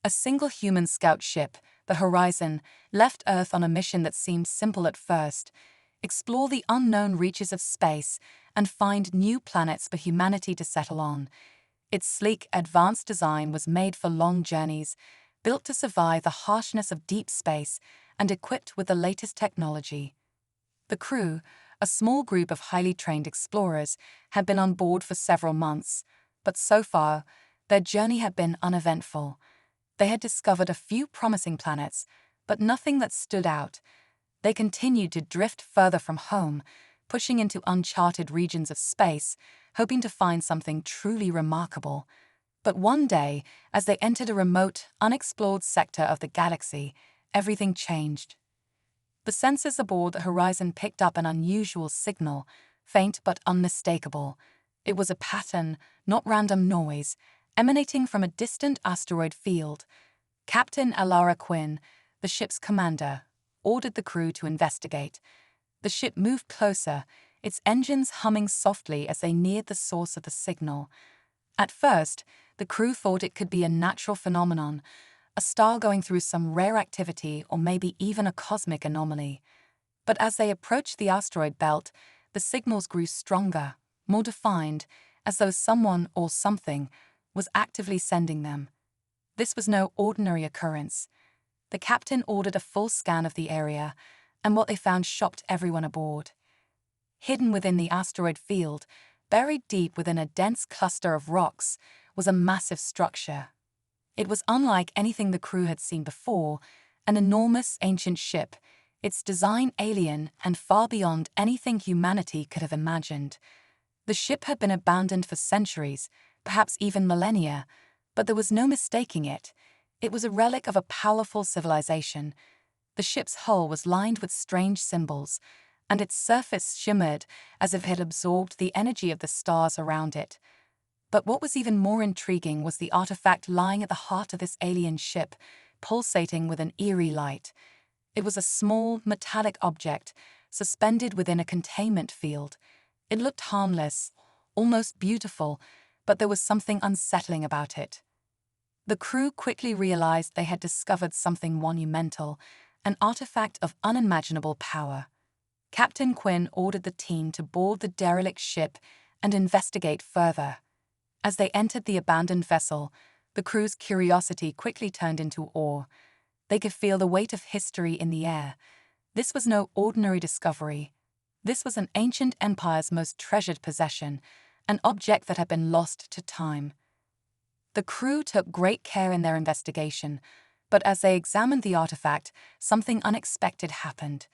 A single human scout ship, the Horizon, left Earth on a mission that seemed simple at first: explore the unknown reaches of space and find new planets for humanity to settle on. Its sleek, advanced design was made for long journeys, built to survive the harshness of deep space and equipped with the latest technology. The crew, a small group of highly trained explorers, had been on board for several months, but so far, their journey had been uneventful. They had discovered a few promising planets, but nothing that stood out. They continued to drift further from home, pushing into uncharted regions of space, hoping to find something truly remarkable. But one day, as they entered a remote, unexplored sector of the galaxy, everything changed. The sensors aboard the Horizon picked up an unusual signal, faint but unmistakable. It was a pattern, not random noise, emanating from a distant asteroid field. Captain Alara Quinn, the ship's commander, ordered the crew to investigate. The ship moved closer, its engines humming softly as they neared the source of the signal. At first, the crew thought it could be a natural phenomenon, a star going through some rare activity or maybe even a cosmic anomaly. But as they approached the asteroid belt, the signals grew stronger, more defined, as though someone or something was actively sending them. This was no ordinary occurrence. The captain ordered a full scan of the area, and what they found shocked everyone aboard. Hidden within the asteroid field, buried deep within a dense cluster of rocks, was a massive structure. It was unlike anything the crew had seen before, an enormous ancient ship, its design alien and far beyond anything humanity could have imagined. The ship had been abandoned for centuries, perhaps even millennia, but there was no mistaking it. It was a relic of a powerful civilization. The ship's hull was lined with strange symbols, and its surface shimmered as if it had absorbed the energy of the stars around it. But what was even more intriguing was the artifact lying at the heart of this alien ship, pulsating with an eerie light. It was a small, metallic object, suspended within a containment field. It looked harmless, almost beautiful, but there was something unsettling about it. The crew quickly realized they had discovered something monumental, an artifact of unimaginable power. Captain Quinn ordered the team to board the derelict ship and investigate further. As they entered the abandoned vessel, the crew's curiosity quickly turned into awe. They could feel the weight of history in the air. This was no ordinary discovery. This was an ancient empire's most treasured possession, an object that had been lost to time. The crew took great care in their investigation, but as they examined the artifact, something unexpected happened.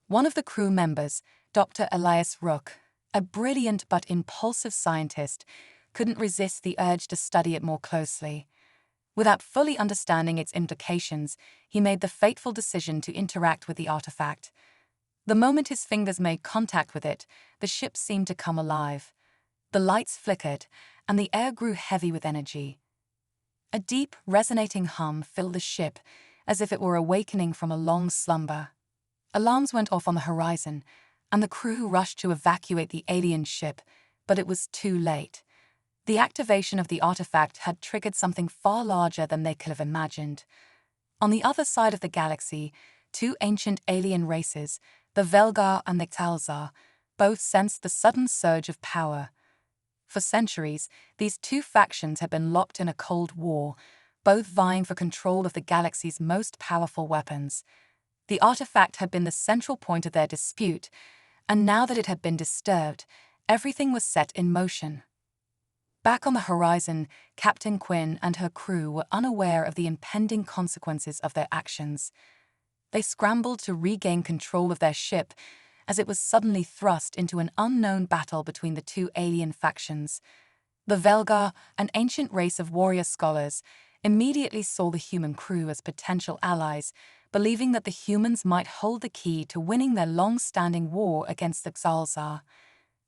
One of the crew members, Dr. Elias Rook, a brilliant but impulsive scientist, couldn't resist the urge to study it more closely. Without fully understanding its implications, he made the fateful decision to interact with the artifact. The moment his fingers made contact with it, the ship seemed to come alive. The lights flickered, and the air grew heavy with energy. A deep, resonating hum filled the ship, as if it were awakening from a long slumber. Alarms went off on the Horizon, and the crew rushed to evacuate the alien ship, but it was too late. The activation of the artifact had triggered something far larger than they could have imagined. On the other side of the galaxy, two ancient alien races, the Velgar and the Xalzar, both sensed the sudden surge of power. For centuries, these two factions had been locked in a cold war, both vying for control of the galaxy's most powerful weapons. The artifact had been the central point of their dispute, and now that it had been disturbed, everything was set in motion. Back on the Horizon, Captain Quinn and her crew were unaware of the impending consequences of their actions. They scrambled to regain control of their ship as it was suddenly thrust into an unknown battle between the two alien factions. The Velgar, an ancient race of warrior scholars, immediately saw the human crew as potential allies, believing that the humans might hold the key to winning their long-standing war against the Xalzar.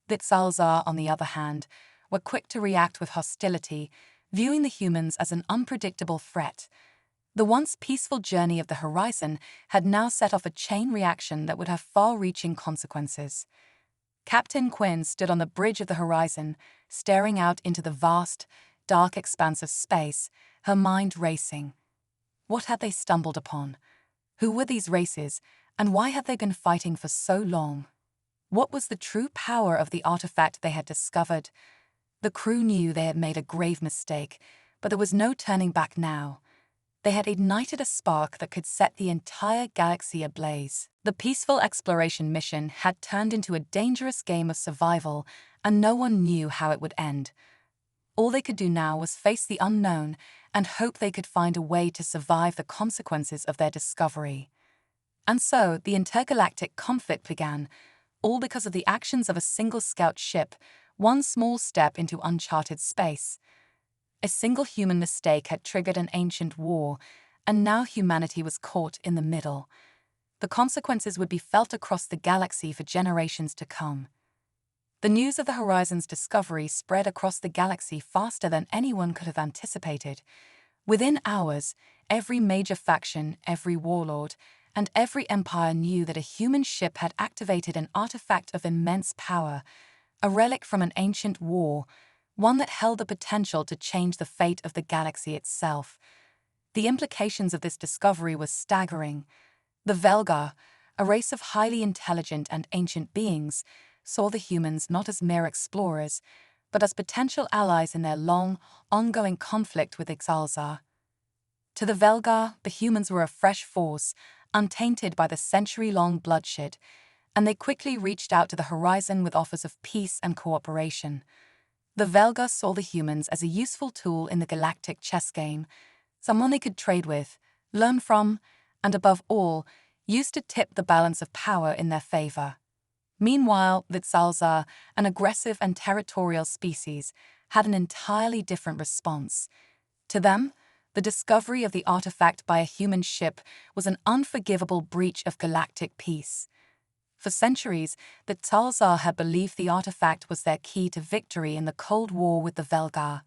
The Xalzar, on the other hand, were quick to react with hostility, viewing the humans as an unpredictable threat. The once peaceful journey of the Horizon had now set off a chain reaction that would have far-reaching consequences. Captain Quinn stood on the bridge of the Horizon, staring out into the vast, dark expanse of space, her mind racing. What had they stumbled upon? Who were these races, and why had they been fighting for so long? What was the true power of the artifact they had discovered? The crew knew they had made a grave mistake, but there was no turning back now. They had ignited a spark that could set the entire galaxy ablaze. The peaceful exploration mission had turned into a dangerous game of survival, and no one knew how it would end. All they could do now was face the unknown and hope they could find a way to survive the consequences of their discovery. And so, the intergalactic conflict began, all because of the actions of a single scout ship, one small step into uncharted space. A single human mistake had triggered an ancient war, and now humanity was caught in the middle. The consequences would be felt across the galaxy for generations to come. The news of the Horizon's discovery spread across the galaxy faster than anyone could have anticipated. Within hours, every major faction, every warlord, and every empire knew that a human ship had activated an artifact of immense power, a relic from an ancient war, one that held the potential to change the fate of the galaxy itself. The implications of this discovery were staggering. The Velgar, a race of highly intelligent and ancient beings, saw the humans not as mere explorers, but as potential allies in their long, ongoing conflict with Ixalzar. To the Velgar, the humans were a fresh force, untainted by the century-long bloodshed, and they quickly reached out to the Horizon with offers of peace and cooperation. The Velgar saw the humans as a useful tool in the galactic chess game, someone they could trade with, learn from, and above all, use to tip the balance of power in their favor. Meanwhile, Ixalzar, an aggressive and territorial species, had an entirely different response. To them, the discovery of the artifact by a human ship was an unforgivable breach of galactic peace. For centuries, the Ixalzar had believed the artifact was their key to victory in the Cold War with the Velgar.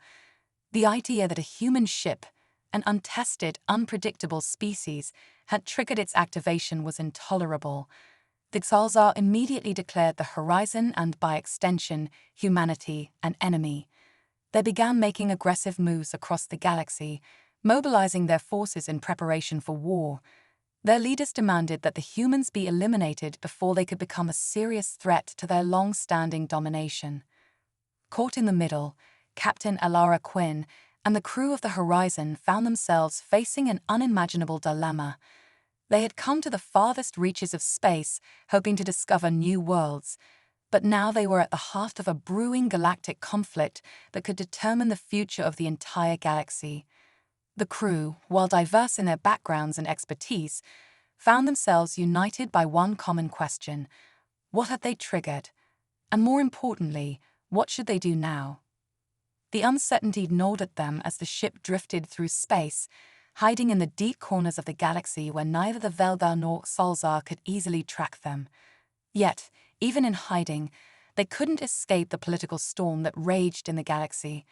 The idea that a human ship, an untested, unpredictable species, had triggered its activation was intolerable. The Ixalzar immediately declared the Horizon and, by extension, humanity an enemy. They began making aggressive moves across the galaxy, mobilizing their forces in preparation for war. Their leaders demanded that the humans be eliminated before they could become a serious threat to their long-standing domination. Caught in the middle, Captain Alara Quinn and the crew of the Horizon found themselves facing an unimaginable dilemma. They had come to the farthest reaches of space, hoping to discover new worlds, but now they were at the heart of a brewing galactic conflict that could determine the future of the entire galaxy. The crew, while diverse in their backgrounds and expertise, found themselves united by one common question: what had they triggered? And more importantly, what should they do now? The uncertainty gnawed at them as the ship drifted through space, hiding in the deep corners of the galaxy where neither the Velgar nor Ixalzar could easily track them. Yet, even in hiding, they couldn't escape the political storm that raged in the galaxy.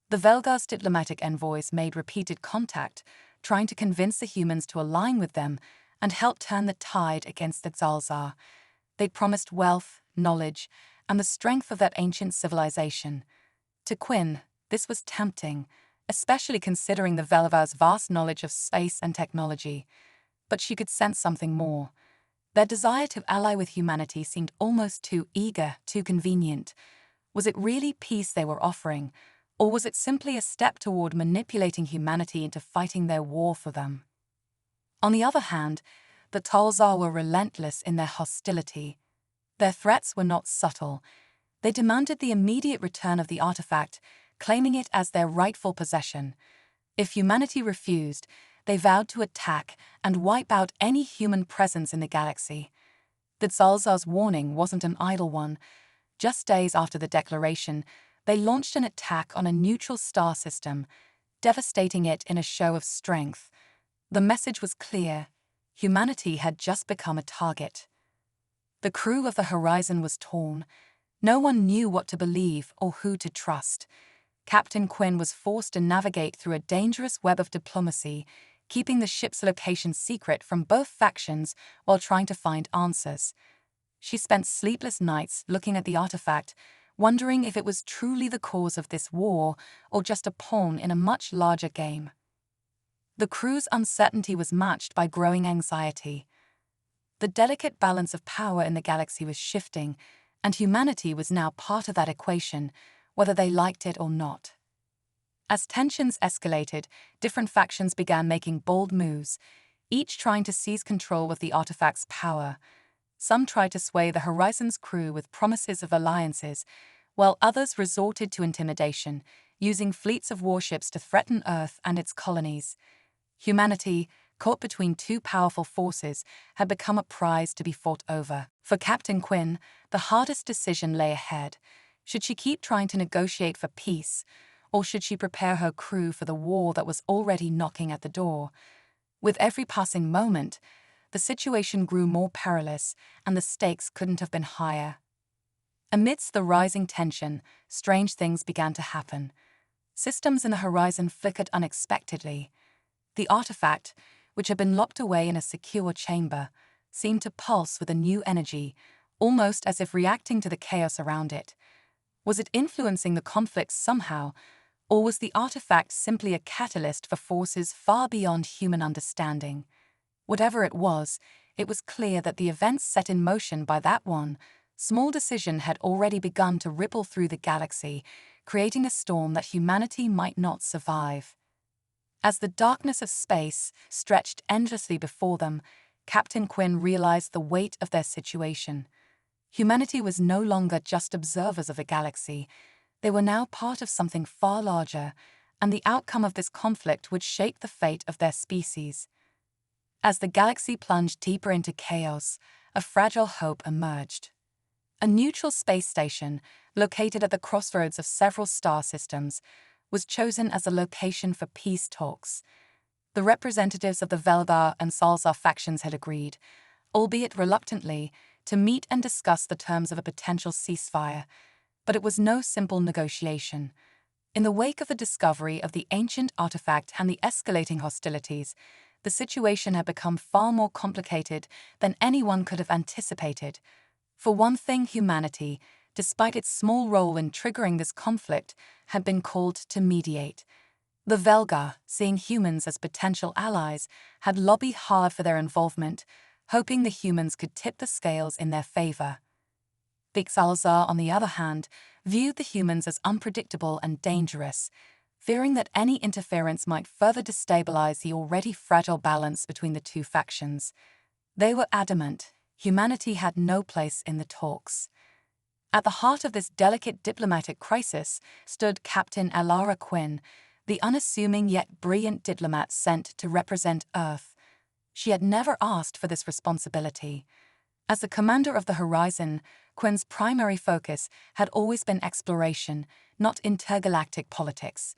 The Velgar's diplomatic envoys made repeated contact, trying to convince the humans to align with them and help turn the tide against the Ixalzar. They'd promised wealth, knowledge, and the strength of that ancient civilization. To Quinn, this was tempting, especially considering the Velgar's vast knowledge of space and technology. But she could sense something more. Their desire to ally with humanity seemed almost too eager, too convenient. Was it really peace they were offering? Or was it simply a step toward manipulating humanity into fighting their war for them? On the other hand, the Ixalzar were relentless in their hostility. Their threats were not subtle. They demanded the immediate return of the artifact, claiming it as their rightful possession. If humanity refused, they vowed to attack and wipe out any human presence in the galaxy. The Ixalzar's warning wasn't an idle one. Just days after the declaration, they launched an attack on a neutral star system, devastating it in a show of strength. The message was clear: humanity had just become a target. The crew of the Horizon was torn. No one knew what to believe or who to trust. Captain Quinn was forced to navigate through a dangerous web of diplomacy, keeping the ship's location secret from both factions while trying to find answers. She spent sleepless nights looking at the artifact, wondering if it was truly the cause of this war or just a pawn in a much larger game. The crew's uncertainty was matched by growing anxiety. The delicate balance of power in the galaxy was shifting, and humanity was now part of that equation, whether they liked it or not. As tensions escalated, different factions began making bold moves, each trying to seize control of the artifact's power. Some tried to sway the Horizon's crew with promises of alliances, while others resorted to intimidation, using fleets of warships to threaten Earth and its colonies. Humanity, caught between two powerful forces, had become a prize to be fought over. For Captain Quinn, the hardest decision lay ahead. Should she keep trying to negotiate for peace, or should she prepare her crew for the war that was already knocking at the door? With every passing moment, the situation grew more perilous, and the stakes couldn't have been higher. Amidst the rising tension, strange things began to happen. Systems in the horizon flickered unexpectedly. The artifact, which had been locked away in a secure chamber, seemed to pulse with a new energy, almost as if reacting to the chaos around it. Was it influencing the conflict somehow, or was the artifact simply a catalyst for forces far beyond human understanding? Whatever it was clear that the events set in motion by that one small decision had already begun to ripple through the galaxy, creating a storm that humanity might not survive. As the darkness of space stretched endlessly before them, Captain Quinn realized the weight of their situation. Humanity was no longer just observers of the galaxy. They were now part of something far larger, and the outcome of this conflict would shape the fate of their species. As the galaxy plunged deeper into chaos, a fragile hope emerged. A neutral space station, located at the crossroads of several star systems, was chosen as a location for peace talks. The representatives of the Velgar and Salzar factions had agreed, albeit reluctantly, to meet and discuss the terms of a potential ceasefire, but it was no simple negotiation. In the wake of the discovery of the ancient artifact and the escalating hostilities, the situation had become far more complicated than anyone could have anticipated. For one thing, humanity, despite its small role in triggering this conflict, had been called to mediate. The Velgar, seeing humans as potential allies, had lobbied hard for their involvement, hoping the humans could tip the scales in their favor. The Xalzar, on the other hand, viewed the humans as unpredictable and dangerous, fearing that any interference might further destabilize the already fragile balance between the two factions. They were adamant humanity had no place in the talks. At the heart of this delicate diplomatic crisis stood Captain Alara Quinn, the unassuming yet brilliant diplomat sent to represent Earth. She had never asked for this responsibility. As the commander of the Horizon, Quinn's primary focus had always been exploration, not intergalactic politics.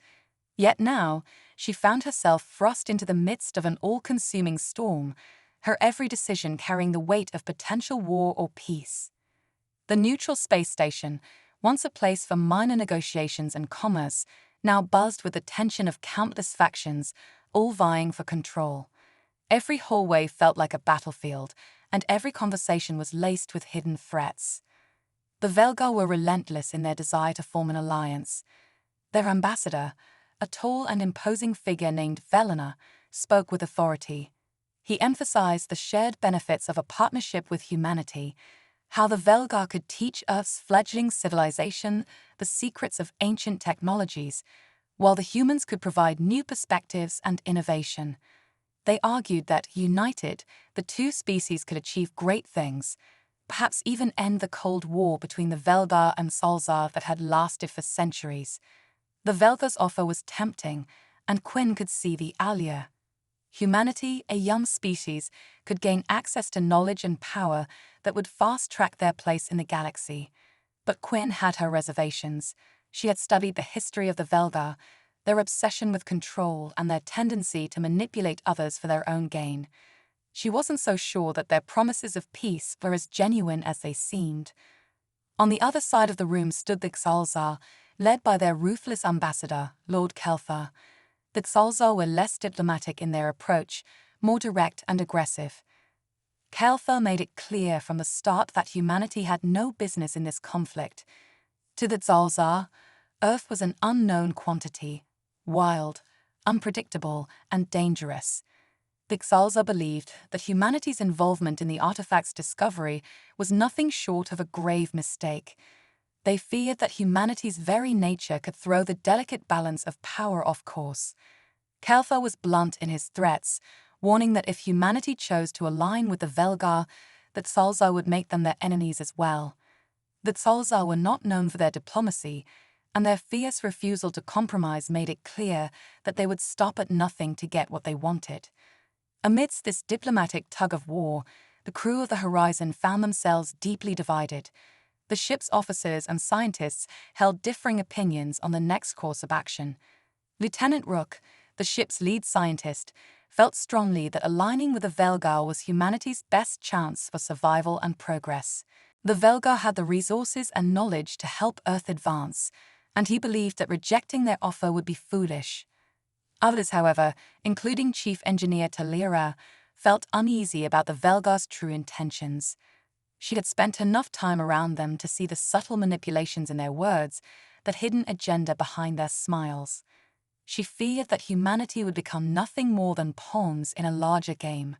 Yet now, she found herself thrust into the midst of an all-consuming storm, her every decision carrying the weight of potential war or peace. The neutral space station, once a place for minor negotiations and commerce, now buzzed with the tension of countless factions, all vying for control. Every hallway felt like a battlefield, and every conversation was laced with hidden threats. The Velgar were relentless in their desire to form an alliance. Their ambassador, a tall and imposing figure named Velena, spoke with authority. He emphasized the shared benefits of a partnership with humanity, how the Velgar could teach Earth's fledgling civilization the secrets of ancient technologies, while the humans could provide new perspectives and innovation. They argued that, united, the two species could achieve great things, perhaps even end the Cold War between the Velgar and Salzar that had lasted for centuries. The Velgar's offer was tempting, and Quinn could see the allure. Humanity, a young species, could gain access to knowledge and power that would fast-track their place in the galaxy. But Quinn had her reservations. She had studied the history of the Velgar, their obsession with control and their tendency to manipulate others for their own gain. She wasn't so sure that their promises of peace were as genuine as they seemed. On the other side of the room stood the Xalzar, led by their ruthless ambassador, Lord Kelthar. The Xalzar were less diplomatic in their approach, more direct and aggressive. Kelthar made it clear from the start that humanity had no business in this conflict. To the Xalzar, Earth was an unknown quantity, wild, unpredictable, and dangerous. The Xalza believed that humanity's involvement in the artifact's discovery was nothing short of a grave mistake. They feared that humanity's very nature could throw the delicate balance of power off course. Kelthar was blunt in his threats, warning that if humanity chose to align with the Velgar, that Xalza would make them their enemies as well. The Xalza were not known for their diplomacy, and their fierce refusal to compromise made it clear that they would stop at nothing to get what they wanted. Amidst this diplomatic tug-of-war, the crew of the Horizon found themselves deeply divided. The ship's officers and scientists held differing opinions on the next course of action. Lieutenant Rook, the ship's lead scientist, felt strongly that aligning with the Velgar was humanity's best chance for survival and progress. The Velgar had the resources and knowledge to help Earth advance, and he believed that rejecting their offer would be foolish. Others, however, including Chief Engineer Talira, felt uneasy about the Velgar's true intentions. She had spent enough time around them to see the subtle manipulations in their words, that hidden agenda behind their smiles. She feared that humanity would become nothing more than pawns in a larger game.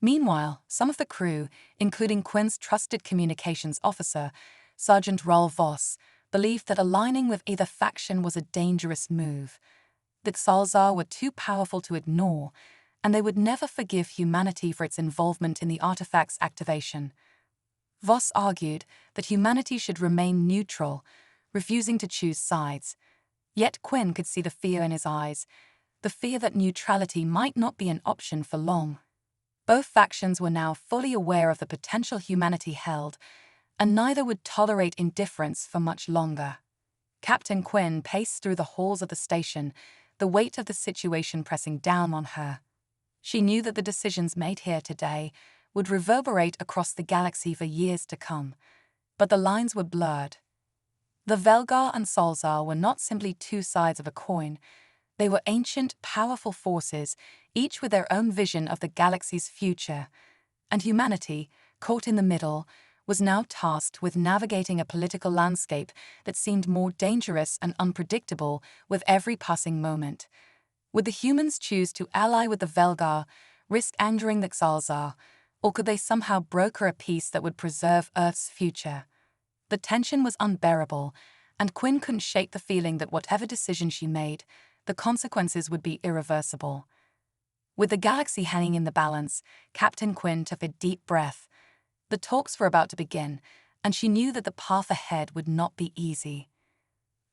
Meanwhile, some of the crew, including Quinn's trusted communications officer, Sergeant Raul Voss, believed that aligning with either faction was a dangerous move. The Xalza were too powerful to ignore, and they would never forgive humanity for its involvement in the artifact's activation. Voss argued that humanity should remain neutral, refusing to choose sides. Yet Quinn could see the fear in his eyes, the fear that neutrality might not be an option for long. Both factions were now fully aware of the potential humanity held, and neither would tolerate indifference for much longer. Captain Quinn paced through the halls of the station, the weight of the situation pressing down on her. She knew that the decisions made here today would reverberate across the galaxy for years to come, but the lines were blurred. The Velgar and Xalza were not simply two sides of a coin. They were ancient, powerful forces, each with their own vision of the galaxy's future, and humanity, caught in the middle, was now tasked with navigating a political landscape that seemed more dangerous and unpredictable with every passing moment. Would the humans choose to ally with the Velgar, risk angering the Xalza, or could they somehow broker a peace that would preserve Earth's future? The tension was unbearable, and Quinn couldn't shake the feeling that whatever decision she made, the consequences would be irreversible. With the galaxy hanging in the balance, Captain Quinn took a deep breath. The talks were about to begin, and she knew that the path ahead would not be easy.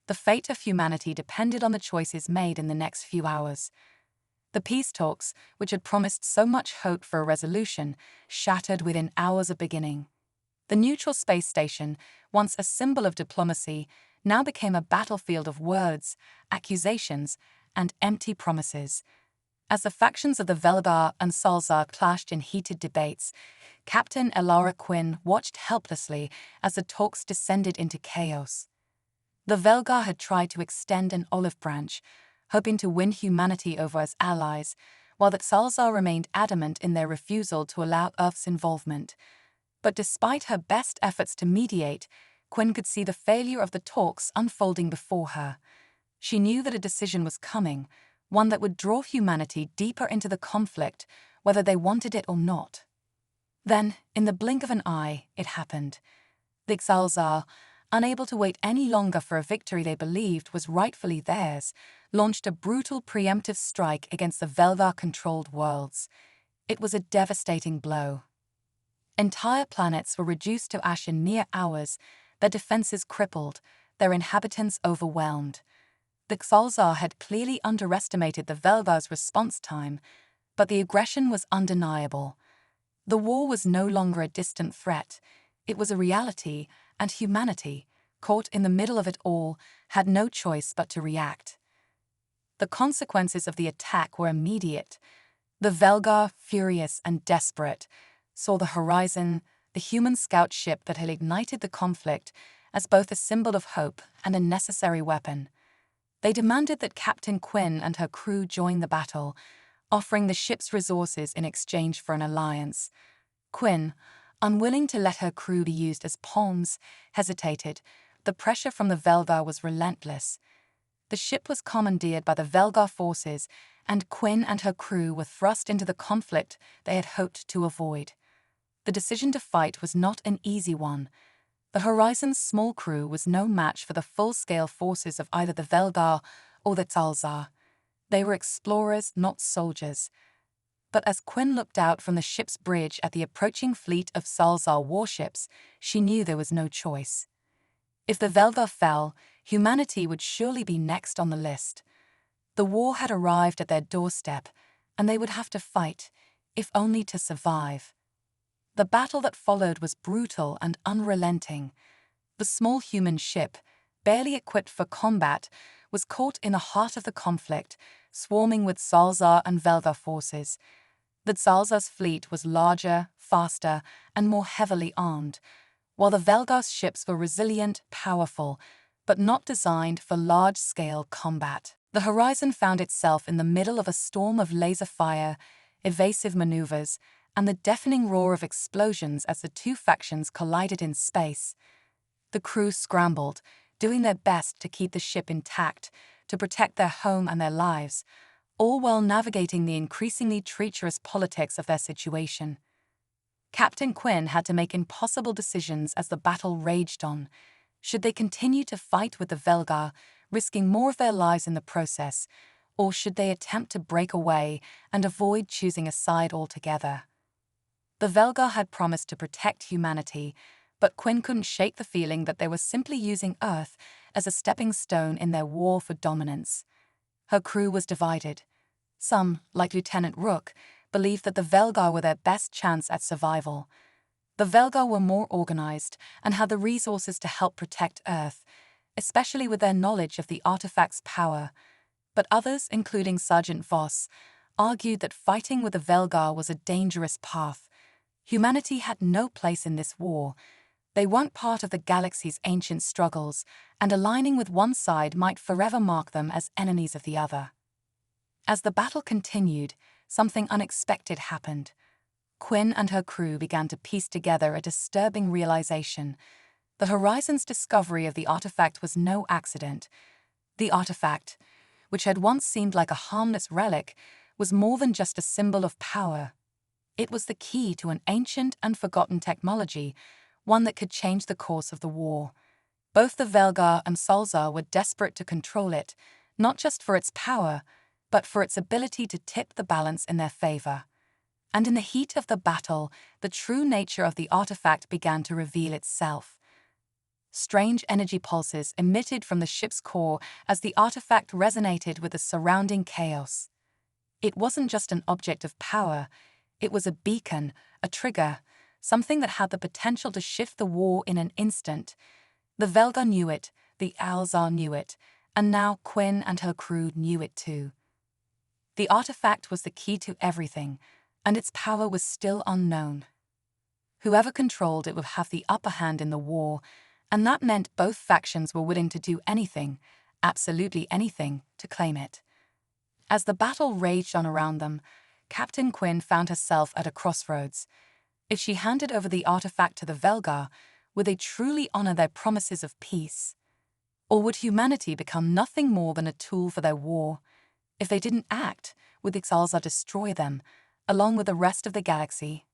The fate of humanity depended on the choices made in the next few hours. The peace talks, which had promised so much hope for a resolution, shattered within hours of beginning. The neutral space station, once a symbol of diplomacy, now became a battlefield of words, accusations, and empty promises. As the factions of the Velgar and Xalza clashed in heated debates, Captain Elara Quinn watched helplessly as the talks descended into chaos. The Velgar had tried to extend an olive branch, hoping to win humanity over as allies, while the Xalza remained adamant in their refusal to allow Earth's involvement. But despite her best efforts to mediate, Quinn could see the failure of the talks unfolding before her. She knew that a decision was coming, one that would draw humanity deeper into the conflict, whether they wanted it or not. Then, in the blink of an eye, it happened. The Xalza, unable to wait any longer for a victory they believed was rightfully theirs, launched a brutal preemptive strike against the Velgar-controlled worlds. It was a devastating blow. Entire planets were reduced to ash in mere hours, their defenses crippled, their inhabitants overwhelmed. The Xalza had clearly underestimated the Velgar's response time, but the aggression was undeniable. The war was no longer a distant threat, it was a reality, and humanity, caught in the middle of it all, had no choice but to react. The consequences of the attack were immediate. The Velgar, furious and desperate, saw the Horizon, the human scout ship that had ignited the conflict, as both a symbol of hope and a necessary weapon. They demanded that Captain Quinn and her crew join the battle, offering the ship's resources in exchange for an alliance. Quinn, unwilling to let her crew be used as pawns, hesitated. The pressure from the Velgar was relentless. The ship was commandeered by the Velgar forces, and Quinn and her crew were thrust into the conflict they had hoped to avoid. The decision to fight was not an easy one. The Horizon's small crew was no match for the full-scale forces of either the Velgar or the Talzar. They were explorers, not soldiers. But as Quinn looked out from the ship's bridge at the approaching fleet of Salzar warships, she knew there was no choice. If the Velgar fell, humanity would surely be next on the list. The war had arrived at their doorstep, and they would have to fight, if only to survive. The battle that followed was brutal and unrelenting. The small human ship, barely equipped for combat, was caught in the heart of the conflict, swarming with Salzar and Velgar forces. The Salzar's fleet was larger, faster, and more heavily armed, while the Velgar's ships were resilient, powerful, but not designed for large-scale combat. The Horizon found itself in the middle of a storm of laser fire, evasive maneuvers, and the deafening roar of explosions as the two factions collided in space. The crew scrambled, doing their best to keep the ship intact, to protect their home and their lives, all while navigating the increasingly treacherous politics of their situation. Captain Quinn had to make impossible decisions as the battle raged on. Should they continue to fight with the Velgar, risking more of their lives in the process, or should they attempt to break away and avoid choosing a side altogether? The Velgar had promised to protect humanity, but Quinn couldn't shake the feeling that they were simply using Earth as a stepping stone in their war for dominance. Her crew was divided. Some, like Lieutenant Rook, believed that the Velgar were their best chance at survival. The Velgar were more organized and had the resources to help protect Earth, especially with their knowledge of the artifact's power. But others, including Sergeant Voss, argued that fighting with the Velgar was a dangerous path. Humanity had no place in this war. They weren't part of the galaxy's ancient struggles, and aligning with one side might forever mark them as enemies of the other. As the battle continued, something unexpected happened. Quinn and her crew began to piece together a disturbing realization. The Horizon's discovery of the artifact was no accident. The artifact, which had once seemed like a harmless relic, was more than just a symbol of power. It was the key to an ancient and forgotten technology, one that could change the course of the war. Both the Velgar and Salzar were desperate to control it, not just for its power, but for its ability to tip the balance in their favor. And in the heat of the battle, the true nature of the artifact began to reveal itself. Strange energy pulses emitted from the ship's core as the artifact resonated with the surrounding chaos. It wasn't just an object of power, it was a beacon, a trigger, something that had the potential to shift the war in an instant. The Velgar knew it, the Alzar knew it, and now Quinn and her crew knew it too. The artifact was the key to everything, and its power was still unknown. Whoever controlled it would have the upper hand in the war, and that meant both factions were willing to do anything, absolutely anything, to claim it. As the battle raged on around them, Captain Quinn found herself at a crossroads. If she handed over the artifact to the Velgar, would they truly honor their promises of peace? Or would humanity become nothing more than a tool for their war? If they didn't act, would the Xalzar destroy them, along with the rest of the galaxy?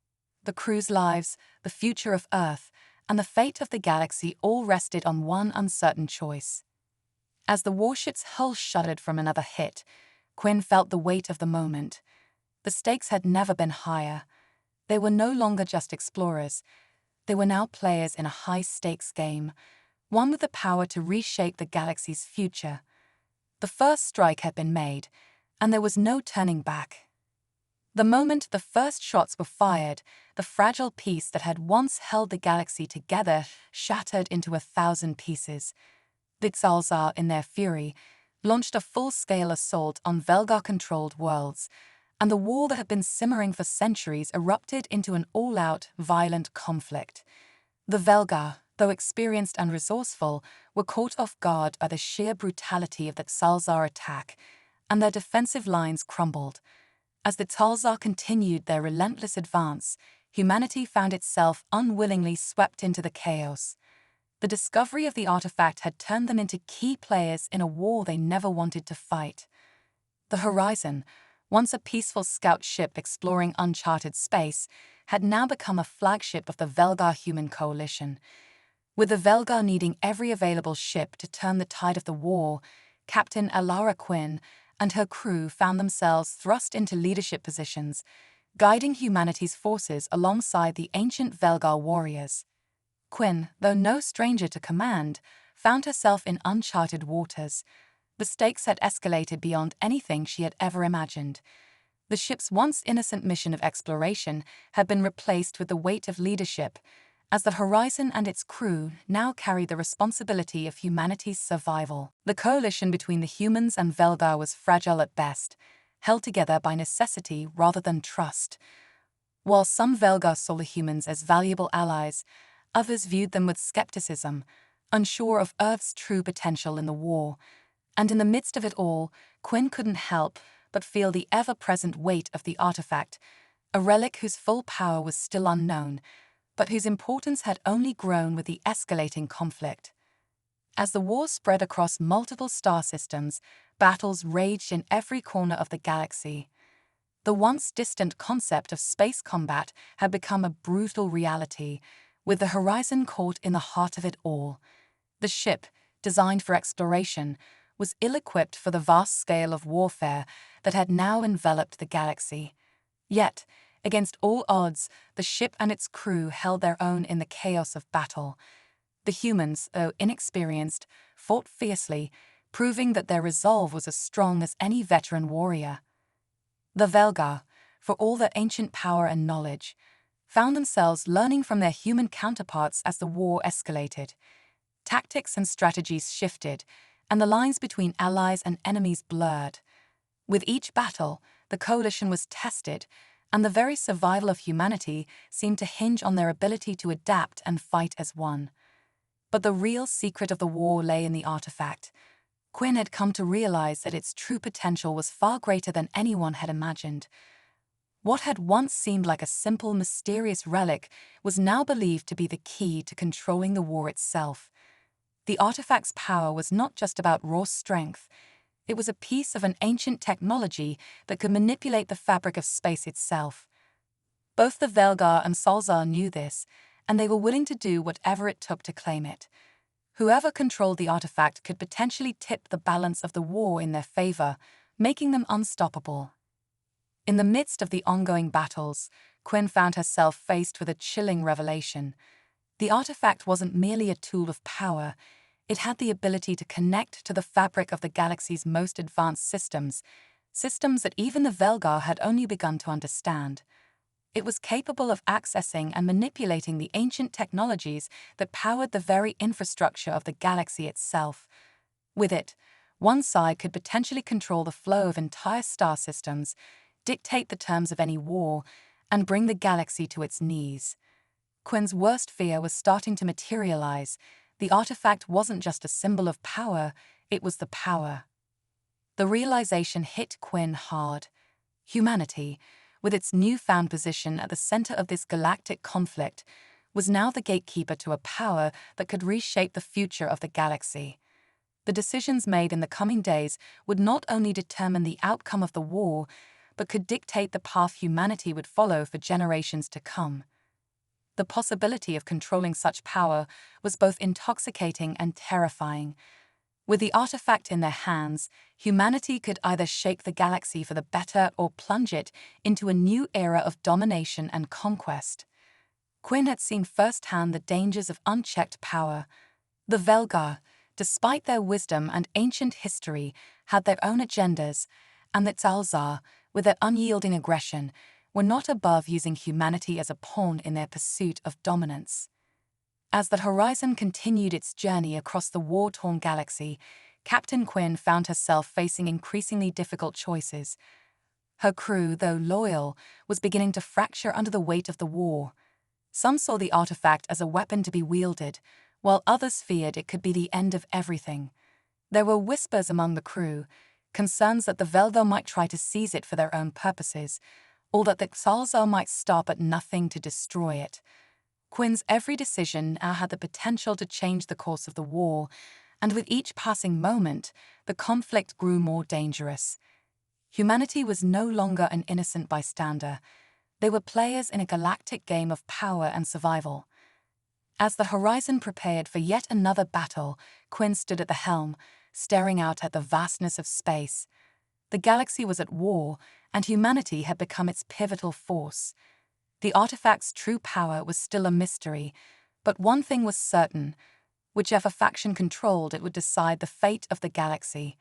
The crew's lives, the future of Earth, and the fate of the galaxy all rested on one uncertain choice. As the warship's hull shuddered from another hit, Quinn felt the weight of the moment. The stakes had never been higher. They were no longer just explorers. They were now players in a high-stakes game, one with the power to reshape the galaxy's future. The first strike had been made, and there was no turning back. The moment the first shots were fired, the fragile piece that had once held the galaxy together shattered into 1,000 pieces. The Xalzar, in their fury, launched a full-scale assault on Velgar-controlled worlds, and the war that had been simmering for centuries erupted into an all-out, violent conflict. The Velgar, though experienced and resourceful, were caught off guard by the sheer brutality of the Xalzar attack, and their defensive lines crumbled. As the Xalzar continued their relentless advance, humanity found itself unwillingly swept into the chaos. The discovery of the artifact had turned them into key players in a war they never wanted to fight. The Horizon, once a peaceful scout ship exploring uncharted space, had now become a flagship of the Velgar human coalition. With the Velgar needing every available ship to turn the tide of the war, Captain Alara Quinn and her crew found themselves thrust into leadership positions, guiding humanity's forces alongside the ancient Velgar warriors. Quinn, though no stranger to command, found herself in uncharted waters. The stakes had escalated beyond anything she had ever imagined. The ship's once innocent mission of exploration had been replaced with the weight of leadership, as the Horizon and its crew now carried the responsibility of humanity's survival. The coalition between the humans and Velgar was fragile at best, held together by necessity rather than trust. While some Velgar saw the humans as valuable allies, others viewed them with skepticism, unsure of Earth's true potential in the war. And in the midst of it all, Quinn couldn't help but feel the ever-present weight of the artifact, a relic whose full power was still unknown, but whose importance had only grown with the escalating conflict. As the war spread across multiple star systems, battles raged in every corner of the galaxy. The once distant concept of space combat had become a brutal reality, with the Horizon caught in the heart of it all. The ship, designed for exploration, was ill-equipped for the vast scale of warfare that had now enveloped the galaxy. Yet, against all odds, the ship and its crew held their own in the chaos of battle. The humans, though inexperienced, fought fiercely, proving that their resolve was as strong as any veteran warrior. The Velgar, for all their ancient power and knowledge, found themselves learning from their human counterparts as the war escalated. Tactics and strategies shifted, and the lines between allies and enemies blurred. With each battle, the coalition was tested, and the very survival of humanity seemed to hinge on their ability to adapt and fight as one. But the real secret of the war lay in the artifact. Quinn had come to realize that its true potential was far greater than anyone had imagined. What had once seemed like a simple, mysterious relic was now believed to be the key to controlling the war itself. The artifact's power was not just about raw strength. It was a piece of an ancient technology that could manipulate the fabric of space itself. Both the Velgar and Salzar knew this, and they were willing to do whatever it took to claim it. Whoever controlled the artifact could potentially tip the balance of the war in their favor, making them unstoppable. In the midst of the ongoing battles, Quinn found herself faced with a chilling revelation. The artifact wasn't merely a tool of power. It had the ability to connect to the fabric of the galaxy's most advanced systems that even the Velgar had only begun to understand. It was capable of accessing and manipulating the ancient technologies that powered the very infrastructure of the galaxy itself. With it, one side could potentially control the flow of entire star systems, dictate the terms of any war, and bring the galaxy to its knees. Quinn's worst fear was starting to materialize. The artifact wasn't just a symbol of power, it was the power. The realization hit Quinn hard. Humanity, with its newfound position at the center of this galactic conflict, was now the gatekeeper to a power that could reshape the future of the galaxy. The decisions made in the coming days would not only determine the outcome of the war, but could dictate the path humanity would follow for generations to come. The possibility of controlling such power was both intoxicating and terrifying. With the artifact in their hands, humanity could either shape the galaxy for the better or plunge it into a new era of domination and conquest. Quinn had seen firsthand the dangers of unchecked power. The Velgar, despite their wisdom and ancient history, had their own agendas, and the Salzar, with their unyielding aggression, were not above using humanity as a pawn in their pursuit of dominance. As the Horizon continued its journey across the war-torn galaxy, Captain Quinn found herself facing increasingly difficult choices. Her crew, though loyal, was beginning to fracture under the weight of the war. Some saw the artifact as a weapon to be wielded, while others feared it could be the end of everything. There were whispers among the crew, concerns that the Velgar might try to seize it for their own purposes, or that the Salzar might stop at nothing to destroy it. Quinn's every decision now had the potential to change the course of the war, and with each passing moment, the conflict grew more dangerous. Humanity was no longer an innocent bystander. They were players in a galactic game of power and survival. As the horizon prepared for yet another battle, Quinn stood at the helm, staring out at the vastness of space. The galaxy was at war, and humanity had become its pivotal force. The artifact's true power was still a mystery, but one thing was certain: whichever faction controlled it would decide the fate of the galaxy.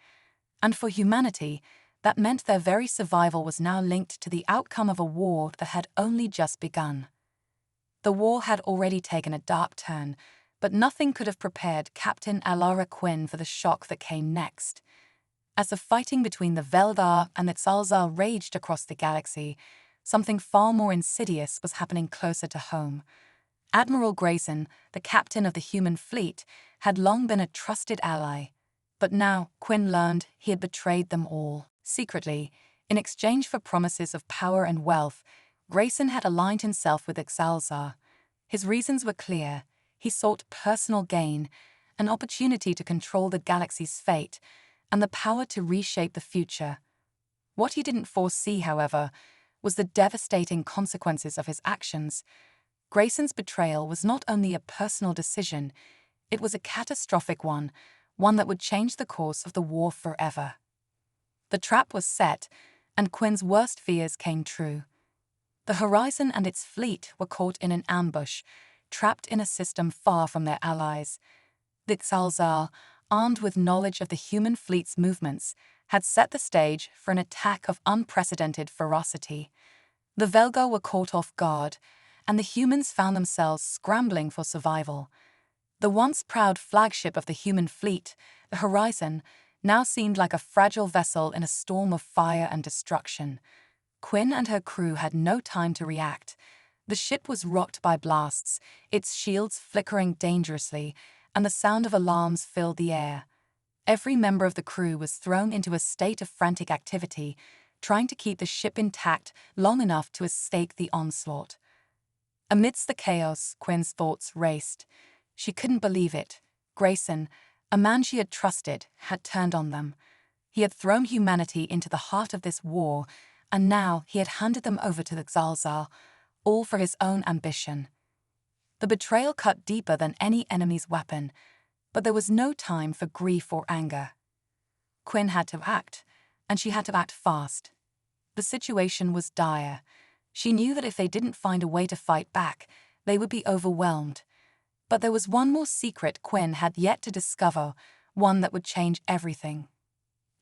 And for humanity, that meant their very survival was now linked to the outcome of a war that had only just begun. The war had already taken a dark turn, but nothing could have prepared Captain Alara Quinn for the shock that came next. As the fighting between the Velgar and the Tzalzal raged across the galaxy, something far more insidious was happening closer to home. Admiral Grayson, the captain of the human fleet, had long been a trusted ally. But now Quinn learned he had betrayed them all. Secretly, in exchange for promises of power and wealth, Grayson had aligned himself with Ixalzar. His reasons were clear. He sought personal gain, an opportunity to control the galaxy's fate, and the power to reshape the future. What he didn't foresee, however, was the devastating consequences of his actions. Grayson's betrayal was not only a personal decision, it was a catastrophic one that would change the course of the war forever. The trap was set, and Quinn's worst fears came true. The Horizon and its fleet were caught in an ambush, trapped in a system far from their allies. The Tzalzal, armed with knowledge of the human fleet's movements, had set the stage for an attack of unprecedented ferocity. The Velgar were caught off guard, and the humans found themselves scrambling for survival. The once proud flagship of the human fleet, the Horizon, now seemed like a fragile vessel in a storm of fire and destruction. Quinn and her crew had no time to react. The ship was rocked by blasts, its shields flickering dangerously, and the sound of alarms filled the air. Every member of the crew was thrown into a state of frantic activity, trying to keep the ship intact long enough to escape the onslaught. Amidst the chaos, Quinn's thoughts raced. She couldn't believe it. Grayson, a man she had trusted, had turned on them. He had thrown humanity into the heart of this war, and now he had handed them over to the Tzalzal, all for his own ambition. The betrayal cut deeper than any enemy's weapon, but there was no time for grief or anger. Quinn had to act, and she had to act fast. The situation was dire. She knew that if they didn't find a way to fight back, they would be overwhelmed. But there was one more secret Quinn had yet to discover, one that would change everything.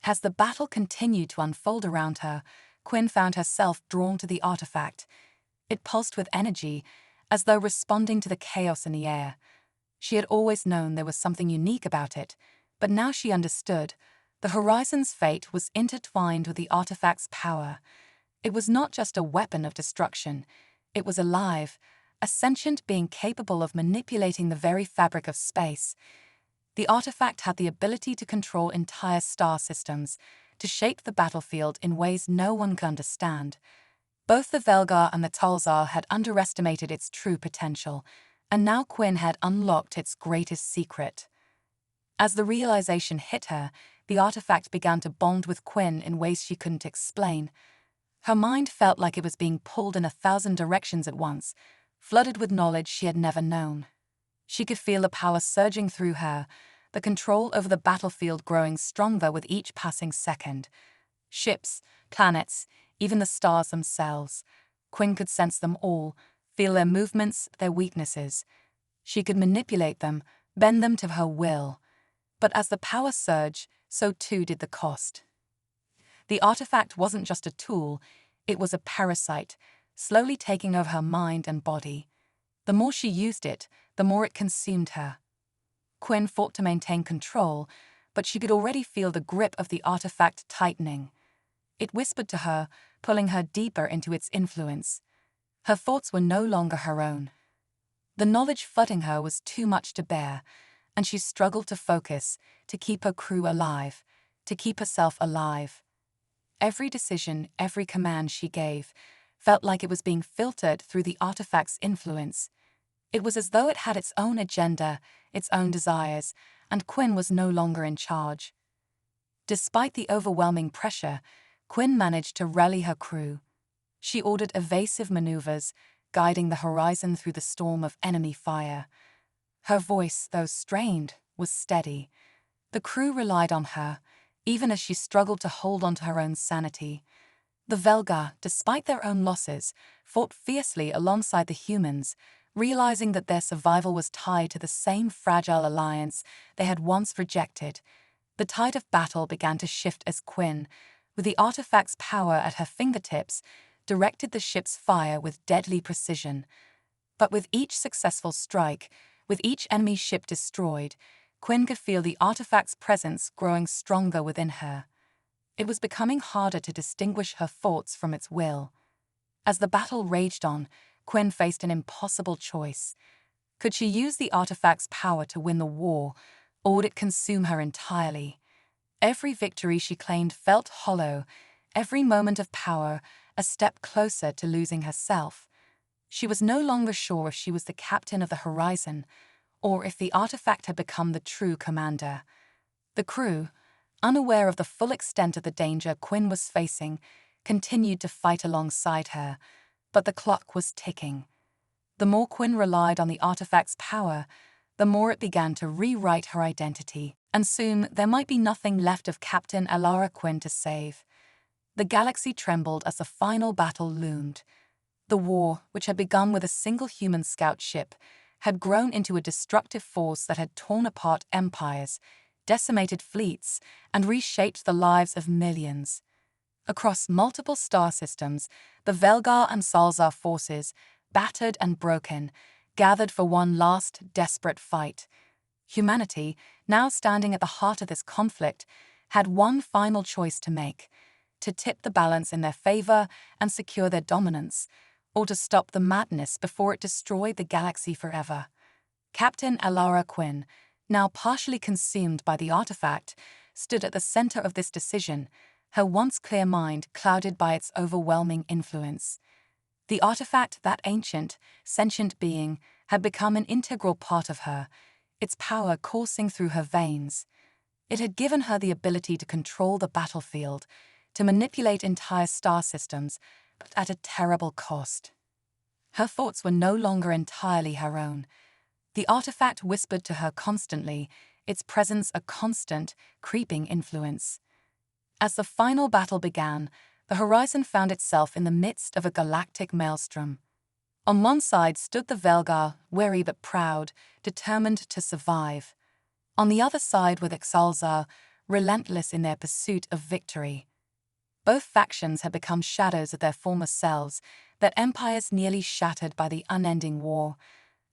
As the battle continued to unfold around her, Quinn found herself drawn to the artifact. It pulsed with energy, as though responding to the chaos in the air. She had always known there was something unique about it, but now she understood. The Horizon's fate was intertwined with the artifact's power. It was not just a weapon of destruction. It was alive, a sentient being capable of manipulating the very fabric of space. The artifact had the ability to control entire star systems, to shape the battlefield in ways no one could understand. Both the Velgar and the Tzalzal had underestimated its true potential, and now Quinn had unlocked its greatest secret. As the realization hit her, the artifact began to bond with Quinn in ways she couldn't explain. Her mind felt like it was being pulled in 1,000 directions at once, flooded with knowledge she had never known. She could feel the power surging through her, the control over the battlefield growing stronger with each passing second. Ships, planets, even the stars themselves. Quinn could sense them all, feel their movements, their weaknesses. She could manipulate them, bend them to her will. But as the power surged, so too did the cost. The artifact wasn't just a tool, it was a parasite, slowly taking over her mind and body. The more she used it, the more it consumed her. Quinn fought to maintain control, but she could already feel the grip of the artifact tightening. It whispered to her, pulling her deeper into its influence. Her thoughts were no longer her own. The knowledge flooding her was too much to bear, and she struggled to focus, to keep her crew alive, to keep herself alive. Every decision, every command she gave, felt like it was being filtered through the artifact's influence. It was as though it had its own agenda, its own desires, and Quinn was no longer in charge. Despite the overwhelming pressure, Quinn managed to rally her crew. She ordered evasive maneuvers, guiding the horizon through the storm of enemy fire. Her voice, though strained, was steady. The crew relied on her, even as she struggled to hold on to her own sanity. The Velgar, despite their own losses, fought fiercely alongside the humans, realizing that their survival was tied to the same fragile alliance they had once rejected. The tide of battle began to shift as Quinn, with the artifact's power at her fingertips, directed the ship's fire with deadly precision. But with each successful strike, with each enemy ship destroyed, Quinn could feel the artifact's presence growing stronger within her. It was becoming harder to distinguish her thoughts from its will. As the battle raged on, Quinn faced an impossible choice. Could she use the artifact's power to win the war, or would it consume her entirely? Every victory she claimed felt hollow, every moment of power a step closer to losing herself. She was no longer sure if she was the captain of the horizon, or if the artifact had become the true commander. The crew, unaware of the full extent of the danger Quinn was facing, continued to fight alongside her, but the clock was ticking. The more Quinn relied on the artifact's power, the more it began to rewrite her identity, and soon there might be nothing left of Captain Alara Quinn to save. The galaxy trembled as the final battle loomed. The war, which had begun with a single human scout ship, had grown into a destructive force that had torn apart empires, decimated fleets, and reshaped the lives of millions. Across multiple star systems, the Velgar and Salzar forces, battered and broken, gathered for one last desperate fight. Humanity, now standing at the heart of this conflict, had one final choice to make: to tip the balance in their favor and secure their dominance, or to stop the madness before it destroyed the galaxy forever. Captain Alara Quinn, now partially consumed by the artifact, stood at the center of this decision, her once clear mind clouded by its overwhelming influence. The artifact, that ancient, sentient being, had become an integral part of her, its power coursing through her veins. It had given her the ability to control the battlefield, to manipulate entire star systems, but at a terrible cost. Her thoughts were no longer entirely her own. The artifact whispered to her constantly, its presence a constant, creeping influence. As the final battle began, the horizon found itself in the midst of a galactic maelstrom. On one side stood the Velgar, wary but proud, determined to survive. On the other side were the Xalzar, relentless in their pursuit of victory. Both factions had become shadows of their former selves, their empires nearly shattered by the unending war.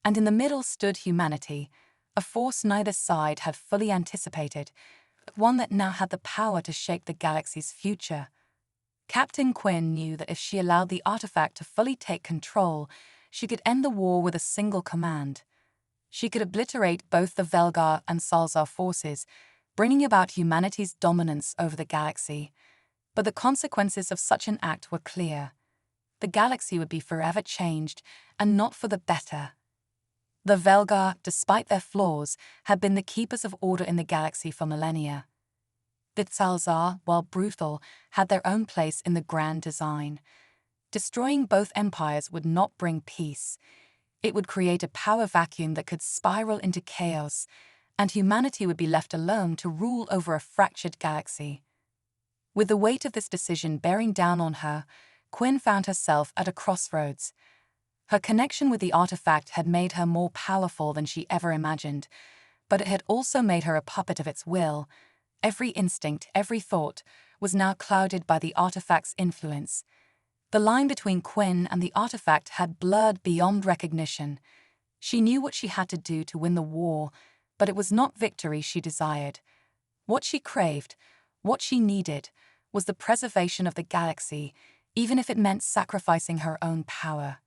And in the middle stood humanity, a force neither side had fully anticipated, but one that now had the power to shape the galaxy's future. Captain Quinn knew that if she allowed the artifact to fully take control, she could end the war with a single command. She could obliterate both the Velgar and Salzar forces, bringing about humanity's dominance over the galaxy. But the consequences of such an act were clear. The galaxy would be forever changed, and not for the better. The Velgar, despite their flaws, had been the keepers of order in the galaxy for millennia. The Xalzar, while brutal, had their own place in the grand design. Destroying both empires would not bring peace. It would create a power vacuum that could spiral into chaos, and humanity would be left alone to rule over a fractured galaxy. With the weight of this decision bearing down on her, Quinn found herself at a crossroads. Her connection with the artifact had made her more powerful than she ever imagined, but it had also made her a puppet of its will. Every instinct, every thought, was now clouded by the artifact's influence. The line between Quinn and the artifact had blurred beyond recognition. She knew what she had to do to win the war, but it was not victory she desired. What she craved, what she needed, was the preservation of the galaxy, even if it meant sacrificing her own power.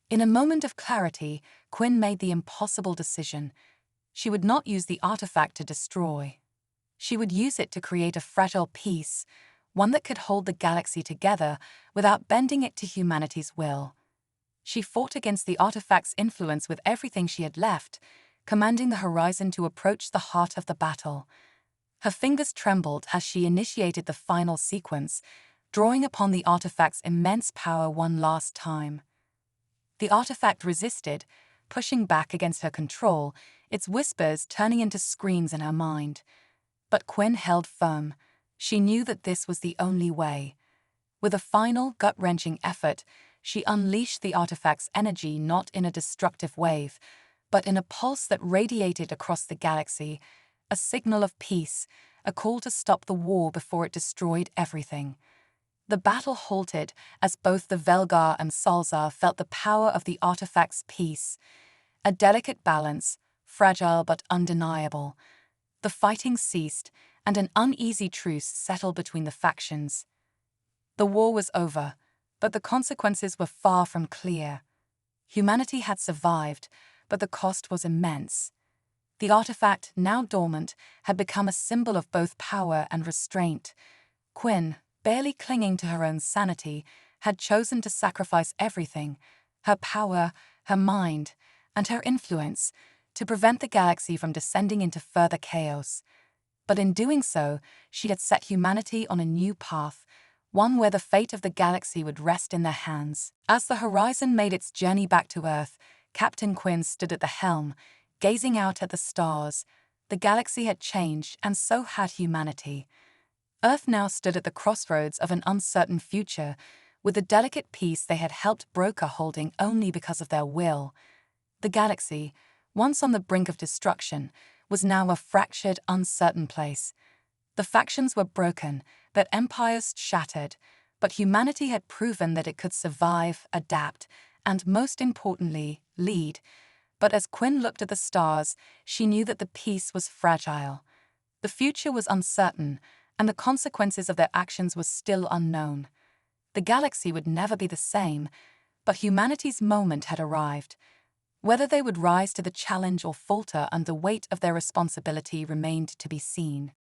In a moment of clarity, Quinn made the impossible decision. She would not use the artifact to destroy. She would use it to create a fragile peace, one that could hold the galaxy together without bending it to humanity's will. She fought against the artifact's influence with everything she had left, commanding the Horizon to approach the heart of the battle. Her fingers trembled as she initiated the final sequence, drawing upon the artifact's immense power one last time. The artifact resisted, pushing back against her control, its whispers turning into screams in her mind. But Quinn held firm. She knew that this was the only way. With a final, gut-wrenching effort, she unleashed the artifact's energy not in a destructive wave, but in a pulse that radiated across the galaxy, a signal of peace, a call to stop the war before it destroyed everything. The battle halted as both the Velgar and Salzar felt the power of the artifact's peace. A delicate balance, fragile but undeniable. The fighting ceased, and an uneasy truce settled between the factions. The war was over, but the consequences were far from clear. Humanity had survived, but the cost was immense. The artifact, now dormant, had become a symbol of both power and restraint. Quinn, barely clinging to her own sanity, had chosen to sacrifice everything, her power, her mind, and her influence, to prevent the galaxy from descending into further chaos. But in doing so, she had set humanity on a new path, one where the fate of the galaxy would rest in their hands. As the Horizon made its journey back to Earth, Captain Quinn stood at the helm, gazing out at the stars. The galaxy had changed, and so had humanity. Earth now stood at the crossroads of an uncertain future, with the delicate peace they had helped broker holding only because of their will. The galaxy, once on the brink of destruction, was now a fractured, uncertain place. The factions were broken, their empires shattered, but humanity had proven that it could survive, adapt, and, most importantly, lead. But as Quinn looked at the stars, she knew that the peace was fragile. The future was uncertain, and the consequences of their actions were still unknown. The galaxy would never be the same, but humanity's moment had arrived. Whether they would rise to the challenge or falter under the weight of their responsibility remained to be seen.